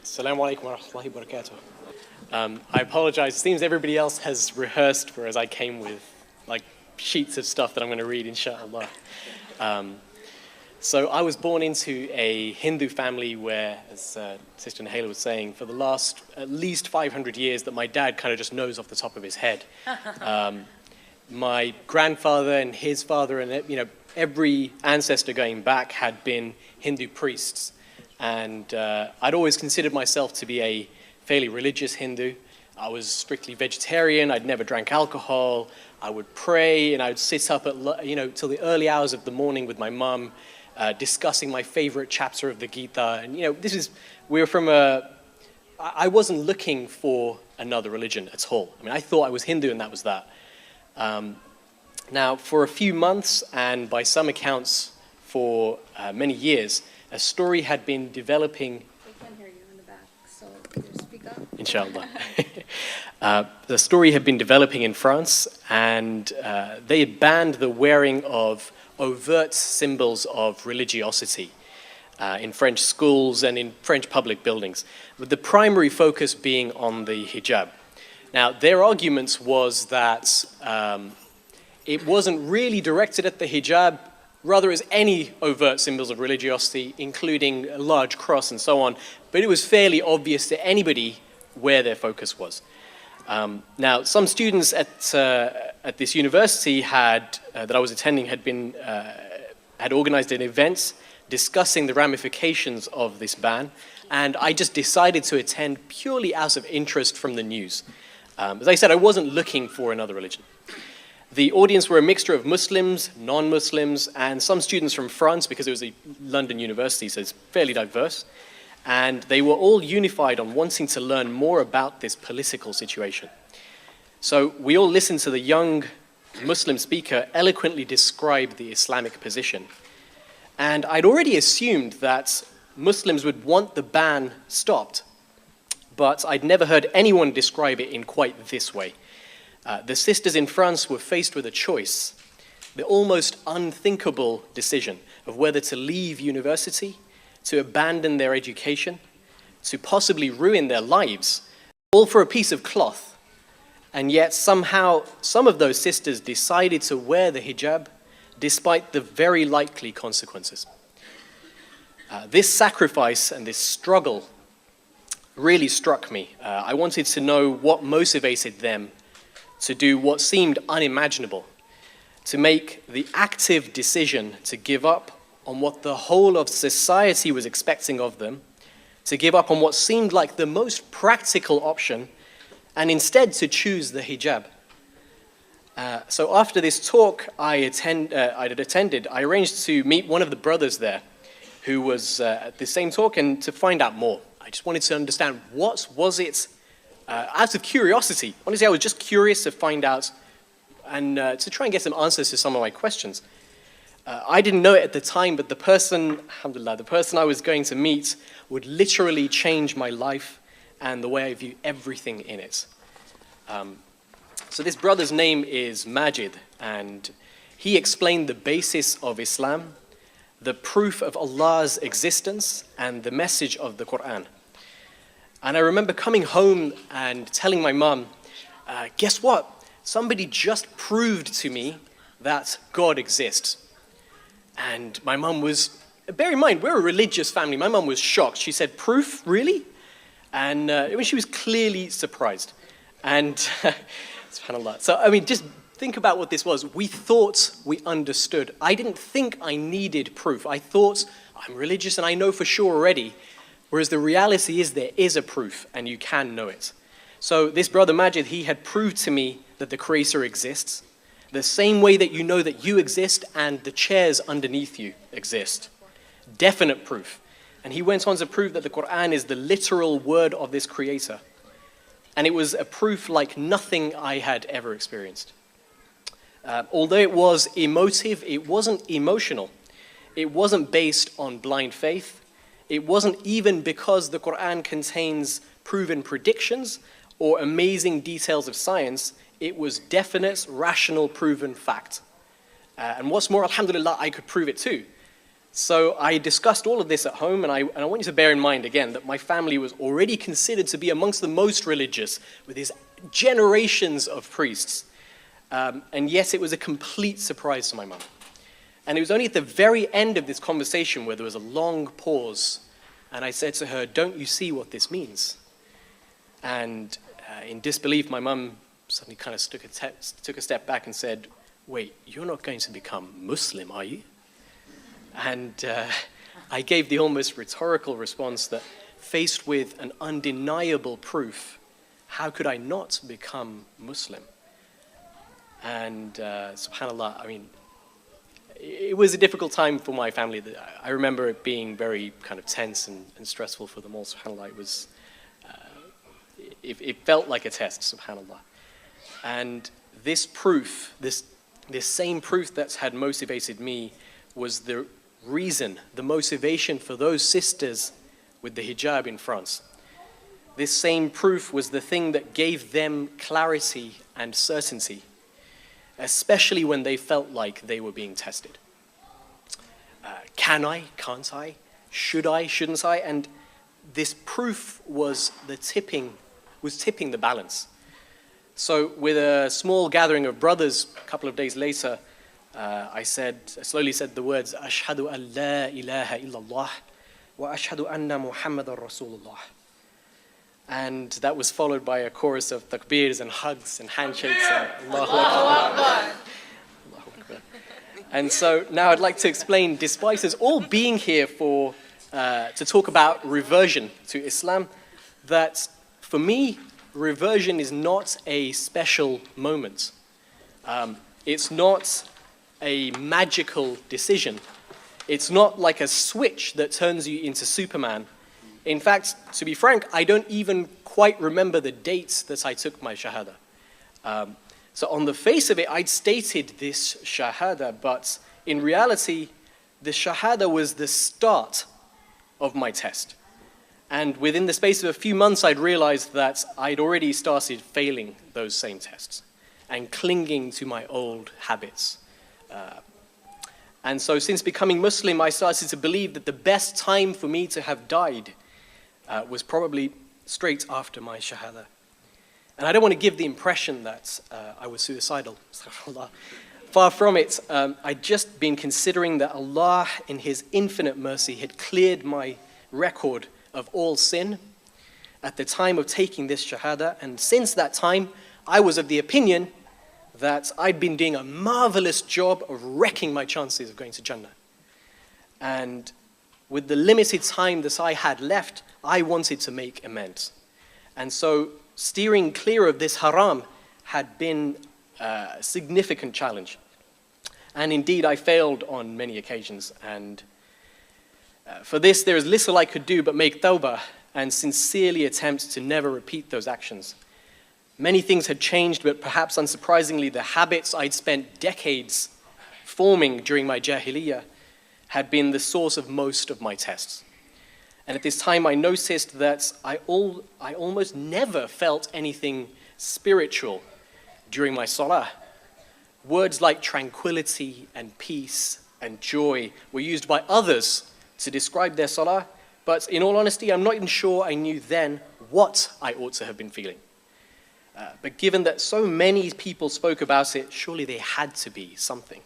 Assalamu alaikum wa rahmatullahi wa barakatuh. I apologize. It seems everybody else has rehearsed, whereas I came with like sheets of stuff that I'm going to read, inshallah. So I was born into a Hindu family where, as Sister Nahela was saying, for the last at least 500 years that my dad kind of just knows off the top of his head. My grandfather and his father and every ancestor going back had been Hindu priests. And I'd always considered myself to be a fairly religious Hindu. I was strictly vegetarian. I'd never drank alcohol. I would pray, and I would sit up at till the early hours of the morning with my mum, discussing my favorite chapter of the Gita. And I wasn't looking for another religion at all. I mean, I thought I was Hindu, and that was that. Now, for a few months, and by some accounts for many years, a story had been developing. We can hear you in the back, so just speak up. Inshallah. The story had been developing in France, and they had banned the wearing of overt symbols of religiosity in French schools and in French public buildings, with the primary focus being on the hijab. Now, their argument was that it wasn't really directed at the hijab, rather as any overt symbols of religiosity, including a large cross and so on, but it was fairly obvious to anybody where their focus was. Now, some students at this university that I was attending had organized an event discussing the ramifications of this ban, and I just decided to attend purely out of interest from the news. As I said, I wasn't looking for another religion. The audience were a mixture of Muslims, non-Muslims, and some students from France, because it was a London university, so it's fairly diverse. And they were all unified on wanting to learn more about this political situation. So we all listened to the young Muslim speaker eloquently describe the Islamic position. And I'd already assumed that Muslims would want the ban stopped, but I'd never heard anyone describe it in quite this way. The sisters in France were faced with a choice, the almost unthinkable decision of whether to leave university, to abandon their education, to possibly ruin their lives, all for a piece of cloth. And yet somehow some of those sisters decided to wear the hijab despite the very likely consequences. This sacrifice and this struggle really struck me. I wanted to know what motivated them to do what seemed unimaginable, to make the active decision to give up on what the whole of society was expecting of them, to give up on what seemed like the most practical option, and instead to choose the hijab. So after this talk I had attended, I arranged to meet one of the brothers there who was at the same talk and to find out more. I just wanted to understand what was it. Out of curiosity, honestly, I was just curious to find out and to try and get some answers to some of my questions. I didn't know it at the time, but the person I was going to meet would literally change my life and the way I view everything in it. So this brother's name is Majid, and he explained the basis of Islam, the proof of Allah's existence, and the message of the Qur'an. And I remember coming home and telling my mum, guess what? Somebody just proved to me that God exists. And my mum was, bear in mind, we're a religious family. My mum was shocked. She said, proof, really? And she was clearly surprised. And subhanAllah. So, I mean, just think about what this was. We thought we understood. I didn't think I needed proof. I thought, I'm religious and I know for sure already. Whereas the reality is there is a proof and you can know it. So this brother Majid, he had proved to me that the Creator exists, the same way that you know that you exist and the chairs underneath you exist. Definite proof. And he went on to prove that the Qur'an is the literal word of this Creator. And it was a proof like nothing I had ever experienced. Although it was emotive, it wasn't emotional. It wasn't based on blind faith. It wasn't even because the Qur'an contains proven predictions or amazing details of science. It was definite, rational, proven fact. And what's more, alhamdulillah, I could prove it too. So I discussed all of this at home, and I want you to bear in mind again that my family was already considered to be amongst the most religious, with these generations of priests. And yet it was a complete surprise to my mum. And it was only at the very end of this conversation where there was a long pause, and I said to her, "Don't you see what this means?" And in disbelief, my mum suddenly kind of took a step back and said, "Wait, you're not going to become Muslim, are you?" And I gave the almost rhetorical response that, faced with an undeniable proof, how could I not become Muslim? And subhanAllah, I mean, it was a difficult time for my family. I remember it being very kind of tense and stressful for them all. SubhanAllah, it felt like a test, SubhanAllah. And this proof, this same proof that had motivated me, was the reason, the motivation for those sisters with the hijab in France. This same proof was the thing that gave them clarity and certainty, especially when they felt like they were being tested. Can I? Can't I? Should I? Shouldn't I? And this proof was tipping the balance. So with a small gathering of brothers, a couple of days later, I slowly said the words, "Ashhadu an la ilaha illallah wa ashhadu anna Muhammadan Rasulullah." And that was followed by a chorus of takbirs and hugs and handshakes and Allahu Akbar. Allahu Akbar. And so now I'd like to explain, despite us all being here to talk about reversion to Islam, that for me, reversion is not a special moment. It's not a magical decision. It's not like a switch that turns you into Superman. In fact, to be frank, I don't even quite remember the dates that I took my Shahada. So on the face of it, I'd stated this Shahada, but in reality, the Shahada was the start of my test. And within the space of a few months, I'd realized that I'd already started failing those same tests and clinging to my old habits. And so since becoming Muslim, I started to believe that the best time for me to have died was probably straight after my Shahada. And I don't want to give the impression that I was suicidal. Far from it. I'd just been considering that Allah, in His infinite mercy, had cleared my record of all sin at the time of taking this Shahada. And since that time, I was of the opinion that I'd been doing a marvelous job of wrecking my chances of going to Jannah. And with the limited time that I had left, I wanted to make amends. And so steering clear of this haram had been a significant challenge. And indeed, I failed on many occasions. And for this, there is little I could do but make tawbah and sincerely attempt to never repeat those actions. Many things had changed, but perhaps unsurprisingly, the habits I'd spent decades forming during my jahiliyyah had been the source of most of my tests. And at this time, I noticed that I almost never felt anything spiritual during my salah. Words like tranquility and peace and joy were used by others to describe their salah, but in all honesty, I'm not even sure I knew then what I ought to have been feeling. But given that so many people spoke about it, surely there had to be something.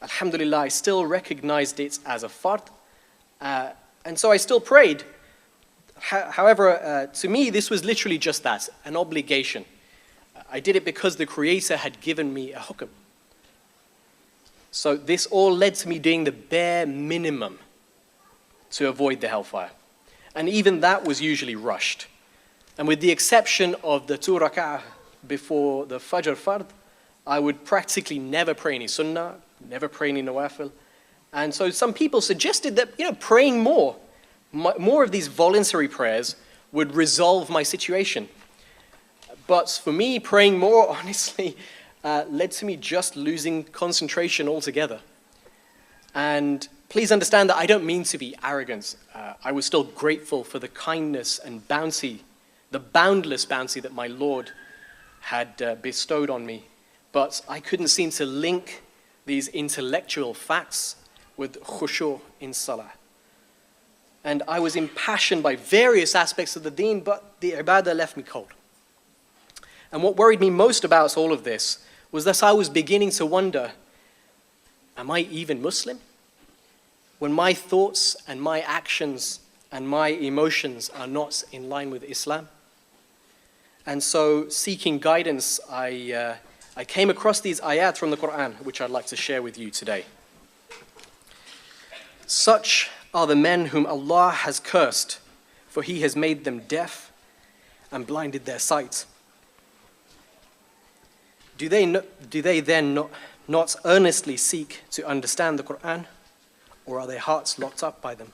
Alhamdulillah, I still recognized it as a fard, and so I still prayed. However, to me, this was literally just that, an obligation. I did it because the Creator had given me a hukm. So this all led to me doing the bare minimum to avoid the hellfire. And even that was usually rushed. And with the exception of the 2 rak'ah before the Fajr Fard, I would practically never pray any sunnah, never pray any nawafil. And so some people suggested that, praying more of these voluntary prayers would resolve my situation. But for me, praying more, honestly, led to me just losing concentration altogether. And please understand that I don't mean to be arrogant. I was still grateful for the kindness and bounty, the boundless bounty that my Lord had bestowed on me. But I couldn't seem to link these intellectual facts with khushu' in salah. And I was impassioned by various aspects of the deen, but the ibadah left me cold. And what worried me most about all of this was that I was beginning to wonder, am I even Muslim? When my thoughts and my actions and my emotions are not in line with Islam. And so, seeking guidance, I came across these ayat from the Qur'an, which I'd like to share with you today. Such are the men whom Allah has cursed, for He has made them deaf and blinded their sight. Do they then not earnestly seek to understand the Qur'an, or are their hearts locked up by them?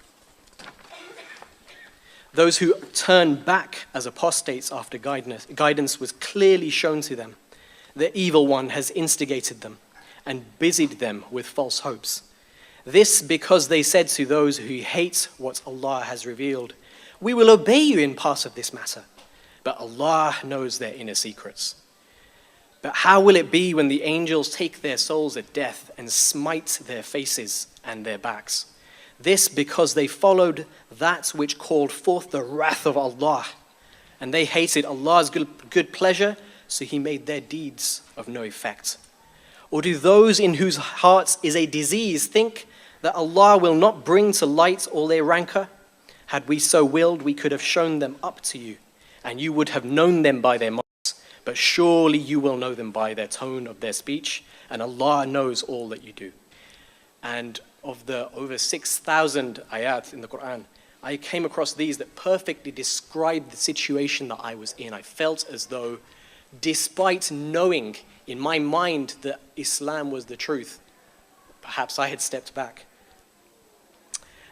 Those who turn back as apostates after guidance was clearly shown to them. The evil one has instigated them and busied them with false hopes. This because they said to those who hate what Allah has revealed, "We will obey you in parts of this matter," but Allah knows their inner secrets. But how will it be when the angels take their souls at death and smite their faces and their backs? This because they followed that which called forth the wrath of Allah, and they hated Allah's good pleasure, so He made their deeds of no effect. Or do those in whose hearts is a disease think that Allah will not bring to light all their rancor? Had we so willed, we could have shown them up to you, and you would have known them by their marks, but surely you will know them by their tone of their speech, and Allah knows all that you do. And of the over 6,000 ayat in the Qur'an, I came across these that perfectly describe the situation that I was in. I felt as though, despite knowing in my mind that Islam was the truth, perhaps I had stepped back.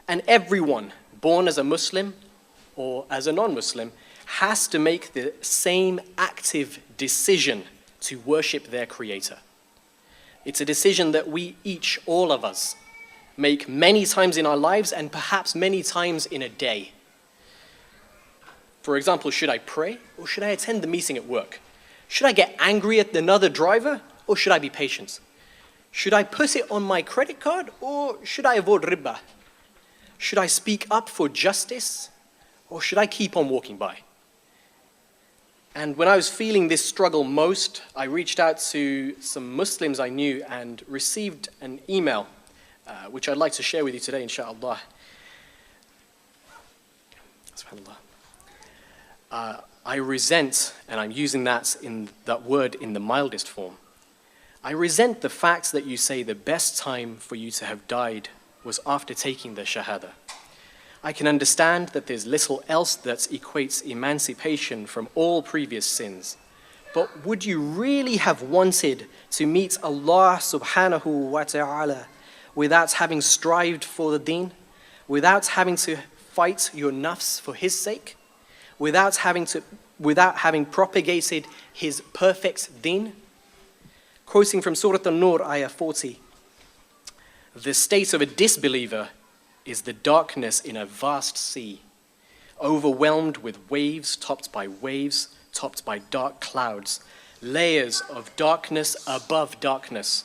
And everyone born as a Muslim or as a non-Muslim has to make the same active decision to worship their Creator. It's a decision that we each, all of us, make many times in our lives and perhaps many times in a day. For example, should I pray or should I attend the meeting at work? Should I get angry at another driver or should I be patient? Should I put it on my credit card or should I avoid riba? Should I speak up for justice or should I keep on walking by? And when I was feeling this struggle most, I reached out to some Muslims I knew and received an email, which I'd like to share with you today, inshaAllah. SubhanAllah. I resent, and I'm using that word in the mildest form, I resent the fact that you say the best time for you to have died was after taking the Shahada. I can understand that there's little else that equates emancipation from all previous sins. But would you really have wanted to meet Allah subhanahu wa ta'ala without having strived for the deen? Without having to fight your nafs for His sake? Without having propagated His perfect deen? Quoting from Surah An-Nur, ayah 40, "The state of a disbeliever is the darkness in a vast sea, overwhelmed with waves, topped by dark clouds, layers of darkness above darkness.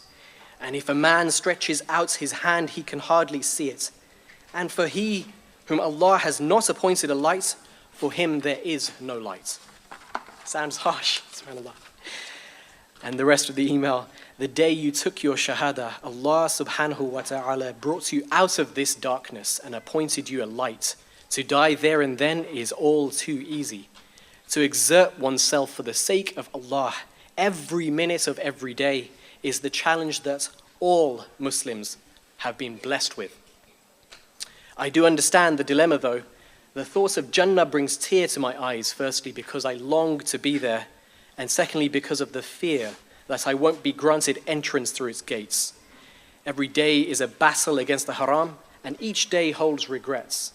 And if a man stretches out his hand, he can hardly see it. And for he whom Allah has not appointed a light, for him there is no light." Sounds harsh, subhanAllah. And the rest of the email, "The day you took your shahada, Allah subhanahu wa ta'ala brought you out of this darkness and appointed you a light. To die there and then is all too easy. To exert oneself for the sake of Allah every minute of every day is the challenge that all Muslims have been blessed with. I do understand the dilemma though. The thought of Jannah brings tears to my eyes, firstly because I long to be there, and secondly because of the fear that I won't be granted entrance through its gates. Every day is a battle against the haram, and each day holds regrets.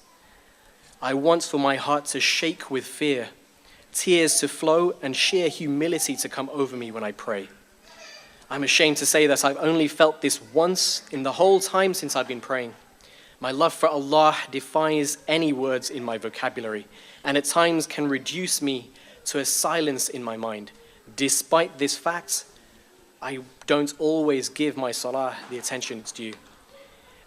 I want for my heart to shake with fear, tears to flow, and sheer humility to come over me when I pray. I'm ashamed to say that I've only felt this once in the whole time since I've been praying. My love for Allah defies any words in my vocabulary, and at times can reduce me to a silence in my mind. Despite this fact, I don't always give my salah the attention it's due.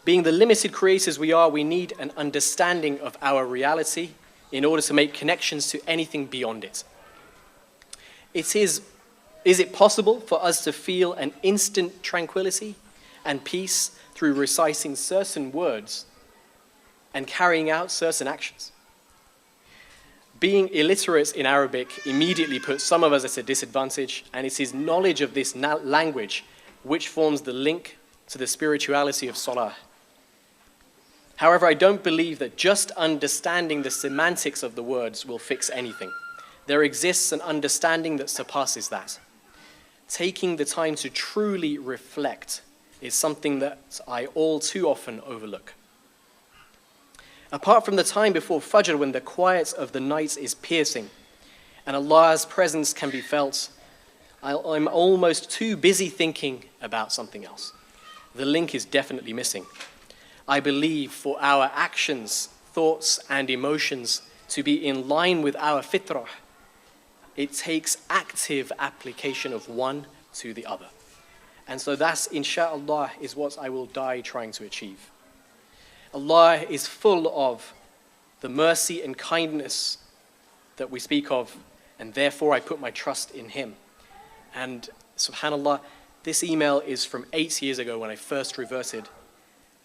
Being the limited creators we are, we need an understanding of our reality in order to make connections to anything beyond it. Is it possible for us to feel an instant tranquility and peace through reciting certain words and carrying out certain actions? Being illiterate in Arabic immediately puts some of us at a disadvantage, and it is knowledge of this language which forms the link to the spirituality of Salah. However, I don't believe that just understanding the semantics of the words will fix anything. There exists an understanding that surpasses that. Taking the time to truly reflect is something that I all too often overlook. Apart from the time before Fajr, when the quiet of the night is piercing and Allah's presence can be felt, I'm almost too busy thinking about something else. The link is definitely missing. I believe for our actions, thoughts, and emotions to be in line with our fitrah, it takes active application of one to the other. And so that's, insha'Allah, is what I will die trying to achieve. Allah is full of the mercy and kindness that we speak of, and therefore I put my trust in Him. And subhanAllah, this email is from 8 years ago when I first reverted,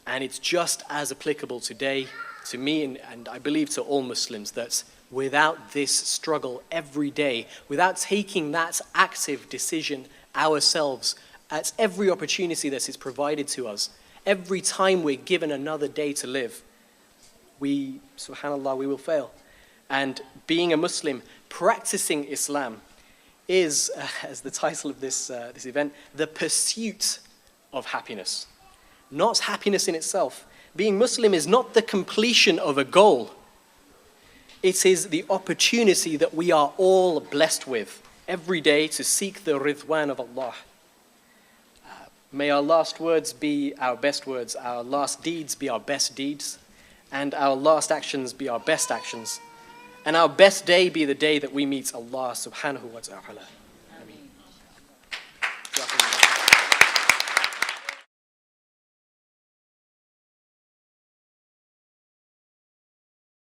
and it's just as applicable today to me and I believe to all Muslims, that without this struggle every day, without taking that active decision ourselves at every opportunity that is provided to us, every time we're given another day to live, we, subhanAllah, we will fail. And being a Muslim, practicing Islam, is, as the title of this event, the pursuit of happiness. Not happiness in itself. Being Muslim is not the completion of a goal. It is the opportunity that we are all blessed with every day to seek the ridwan of Allah. May our last words be our best words, our last deeds be our best deeds, and our last actions be our best actions, and our best day be the day that we meet Allah subhanahu wa ta'ala.